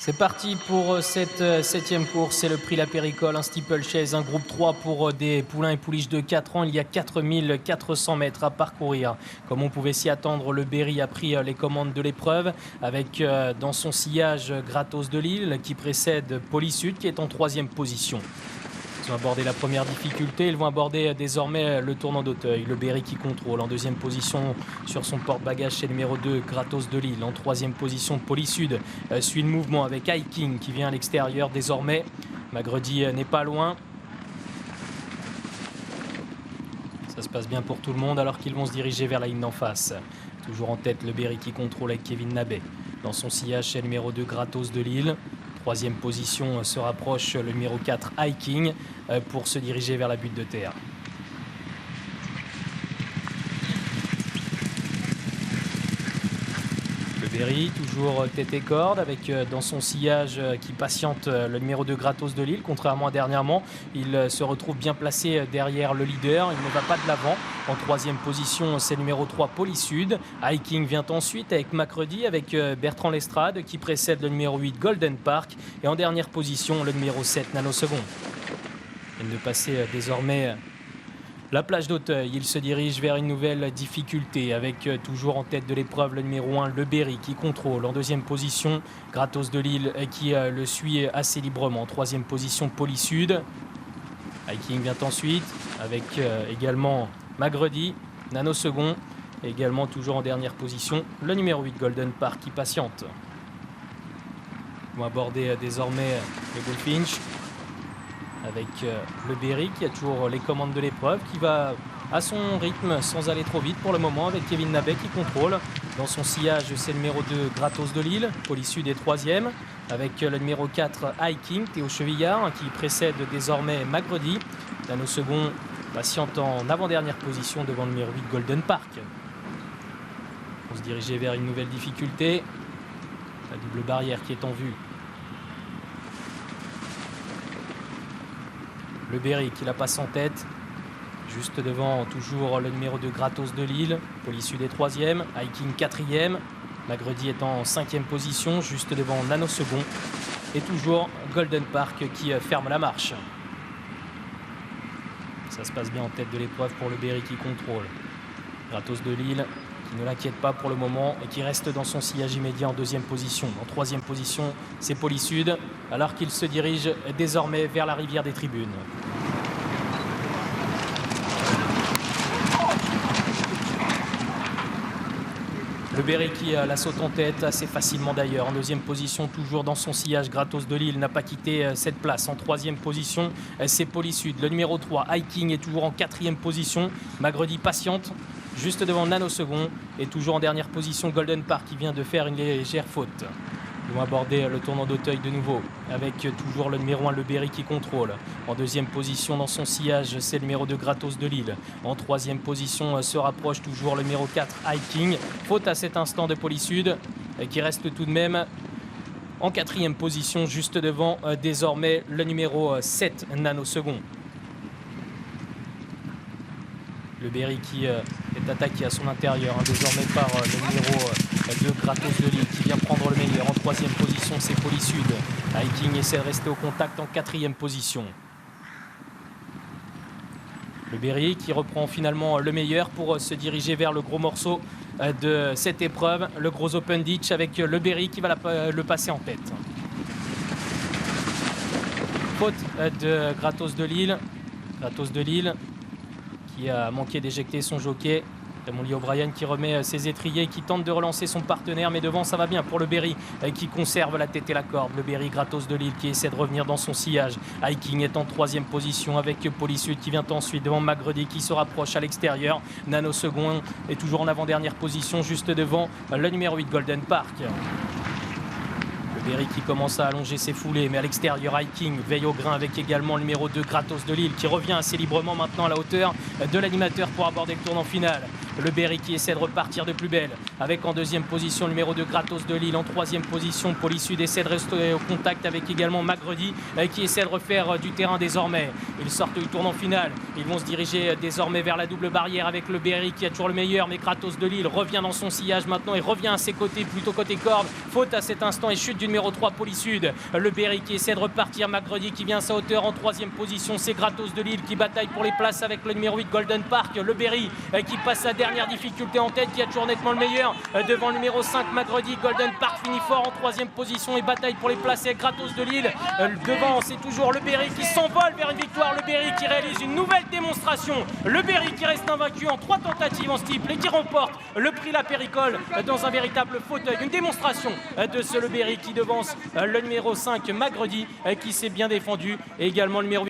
C'est parti pour cette 7e course, c'est le prix La Péricole, un steeplechase, un groupe 3 pour des poulains et pouliches de 4 ans. Il y a 4400 mètres à parcourir. Comme on pouvait s'y attendre, le Berry a pris les commandes de l'épreuve avec dans son sillage Gratos de Lille qui précède Polysud qui est en 3e position. Ils ont abordé la première difficulté, ils vont aborder désormais le tournant d'Auteuil. Le Berry qui contrôle en 2e position sur son porte-bagages, c'est numéro 2, Gratos de Lille. En 3e position, Polysud suit le mouvement avec Hiking qui vient à l'extérieur désormais. Magredi n'est pas loin. Ça se passe bien pour tout le monde alors qu'ils vont se diriger vers la ligne d'en face. Toujours en tête, le Berry qui contrôle avec Kevin Nabet. Dans son sillage, c'est numéro 2, Gratos de Lille. 3e position se rapproche le numéro 4 Hiking pour se diriger vers la butte de terre. Le Berry toujours tête et corde avec dans son sillage qui patiente le numéro 2 Gratos de Lille. Contrairement à dernièrement, il se retrouve bien placé derrière le leader. Il ne va pas de l'avant. En 3e position, c'est numéro 3 Polysud. Hiking vient ensuite avec Macredi, avec Bertrand Lestrade qui précède le numéro 8 Golden Park. Et en dernière position, le numéro 7 Nanosecond. Il de passer désormais la plage d'Auteuil. Il se dirige vers une nouvelle difficulté avec toujours en tête de l'épreuve le numéro 1, le Berry qui contrôle. En 2e position, Gratos de Lille qui le suit assez librement. En 3e position, Polysud. Hiking vient ensuite avec également Magredi, Nanosecond. Et également toujours en dernière position, le numéro 8 Golden Park qui patiente. Ils vont aborder désormais les Bullfinch avec le Berry qui a toujours les commandes de l'épreuve, qui va à son rythme sans aller trop vite pour le moment avec Kevin Nabet qui contrôle. Dans son sillage, c'est le numéro 2 Gratos de Lille. Polysud est 3e avec le numéro 4 Hiking, Théo Chevillard qui précède désormais Magredi. Nanosecond patiente en avant-dernière position devant le numéro 8 Golden Park. On se diriger vers une nouvelle difficulté. La double barrière qui est en vue. Le Berry qui la passe en tête. Juste devant, toujours le numéro 2 Gratos de Lille. Polysud est 3e. Hiking 4e. Magredi est en 5e position, juste devant Nanosecond. Et toujours Golden Park qui ferme la marche. Ça se passe bien en tête de l'épreuve pour le Berry qui contrôle. Gratos de Lille qui ne l'inquiète pas pour le moment et qui reste dans son sillage immédiat en 2e position. En 3e position, c'est Polysud, alors qu'il se dirige désormais vers la rivière des tribunes. Le Berry qui la saute en tête assez facilement d'ailleurs. En 2e position, toujours dans son sillage, Gratos de Lille n'a pas quitté cette place. En 3e position, c'est Polysud. Le numéro 3, Hiking, est toujours en 4e position. Magredi patiente, juste devant Nanosecond. Et toujours en dernière position, Golden Park qui vient de faire une légère faute. Ils vont aborder le tournant d'Auteuil de nouveau avec toujours le numéro 1, le Berry qui contrôle. En 2e position dans son sillage, c'est le numéro 2 Gratos de Lille. En 3e position se rapproche toujours le numéro 4 Hiking. Faute à cet instant de Polysud qui reste tout de même en 4e position juste devant désormais le numéro 7 Nanosecond. Le Berry qui est attaqué à son intérieur, désormais par le numéro 2 Gratos de Lille qui vient prendre le meilleur. En 3e position, c'est Polysud. Hiking essaie de rester au contact en 4e position. Le Berry qui reprend finalement le meilleur pour se diriger vers le gros morceau de cette épreuve, le gros Open Ditch avec le Berry qui va le passer en tête. Faute de Gratos de Lille. Gratos de Lille qui a manqué d'éjecter son jockey. Raymond Lee O'Brien qui remet ses étriers, qui tente de relancer son partenaire, mais devant ça va bien pour le Berry qui conserve la tête et la corde. Le Berry Gratos de Lille qui essaie de revenir dans son sillage. Hiking est en 3e position avec Polysud qui vient ensuite devant Magredi qui se rapproche à l'extérieur. Nanosecond est toujours en avant-dernière position juste devant le numéro 8 Golden Park. Le Berry qui commence à allonger ses foulées, mais à l'extérieur, Hiking veille au grain avec également le numéro 2 Gratos de Lille qui revient assez librement maintenant à la hauteur de l'animateur pour aborder le tournant final. Le Berry qui essaie de repartir de plus belle. Avec en deuxième position le numéro 2 Gratos de Lille. En troisième position, Polysud essaie de rester au contact avec également Magredi qui essaie de refaire du terrain désormais. Ils sortent du tournant final. Ils vont se diriger désormais vers la double barrière avec le Berry qui a toujours le meilleur. Mais Gratos de Lille revient dans son sillage maintenant et revient à ses côtés, plutôt côté corde. Faute à cet instant et chute du numéro 3 Polysud. Le Berry qui essaie de repartir. Magredi qui vient à sa hauteur en troisième position. C'est Gratos de Lille qui bataille pour les places avec le numéro 8 Golden Park. Le Berry qui passe sa dernière difficulté en tête, qui a toujours nettement le meilleur devant le numéro 5 Magredi. Golden Park finit fort en troisième position et bataille pour les places avec Gratos de Lille. Devant, c'est toujours le Berry qui s'envole vers une victoire. Le Berry qui réalise une nouvelle démonstration. Le Berry qui reste invaincu en 3 tentatives en steeple et qui remporte le prix La Péricole dans un véritable fauteuil. Une démonstration de ce Le Berry qui devance le numéro 5 Magredi qui s'est bien défendu et également le numéro 8